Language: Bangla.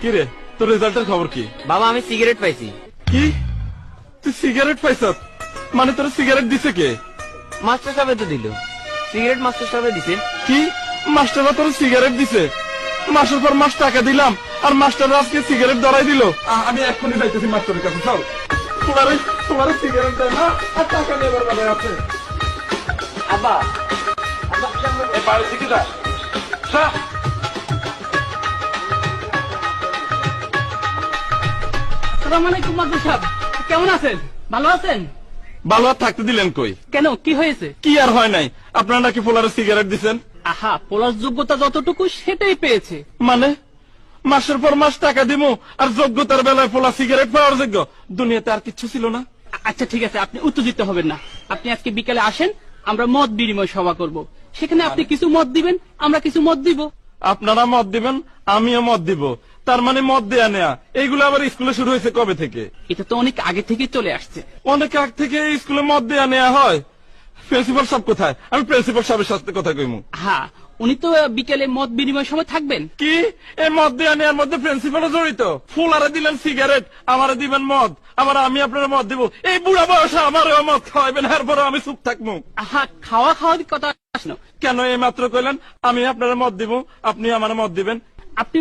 কি রে, তোর রেজাল্টের খবর কি? বাবা আমি সিগারেট পাইছি। কি, তুই সিগারেট পাইছ? মানে তোর সিগারেট দিছে কে? মাস্টার সাহেব তো দিল সিগারেট, মাস্টার সাহেব দিছে। কি, মাস্টাররা তোর সিগারেট দিছে? মাসের পর মাস টাকা দিলাম আর মাস্টাররা আজকে সিগারেট ধরাই দিল। আমি এক্ষুনি যাইতেছি মাস্টারের কাছে। চল, তোমার সিগারেট দেয় না আর টাকা নিয়ে বেড়াবে আছে। আব্বা এই বাড়ির দিকে যা। আসসালামু আলাইকুম মাস্টার সাহেব, কেমন আছেন? ভালো আছেন? ভালো আর থাকতে দিলেন কই? কেন, কি হয়েছে? কি আর হয় নাই, আপনারা নাকি পোলারে সিগারেট দিছেন। আহা, পোলার যোগ্যতা যতটুকু সেটাই পেয়েছে। মানে মাসের পর মাস টাকা দিমু আর যোগ্যতার বেলায় পোলা সিগারেট পাওয়ার যোগ্য? দুনিয়াতে আর কিচ্ছু ছিল না? আচ্ছা ঠিক আছে, আপনি উত্তেজিত হবেন না। আপনি আজকে বিকালে আসেন, আমরা মত বিনিময় সভা করব। সেখানে আপনি কিছু মত দিবেন, আমরা কিছু মত দিব। আপনারা মত দিবেন, আমিও মত দিব। তার মানে মত দেয়া নেয়া এইগুলো আবার স্কুলে শুরু হয়েছে কবে থেকে? এটা তো অনেক আগে থেকে চলে আসছে। অনেক আগ থেকে স্কুলে মত দেয়া নেয়া হয়। প্রিন্সিপাল সাহেব কোথায়? আমি প্রিন্সিপাল সাহেবের সাথে কথা কইমু। হ্যাঁ, উনি তো বিকেলে মত বিনিময় সময় থাকবেন। কি, এই মদ দেয়া নেয়ার মধ্যে প্রিন্সিপালও জড়িত? ফুলারে দিলেন সিগারেট, আমারে দিবেন মদ, আবার আমি আপনারা মদ দিব। এই বুড়া বয়সে আমারও মদ খাওয়াইবেন, এরপরে আমি চুপ থাকবো? আহা, খাওয়ার কথা আসলো কেন এই মাত্র কইলেন আমি আপনারা মদ দিব, আপনি আমার মদ দিবেন? আপনি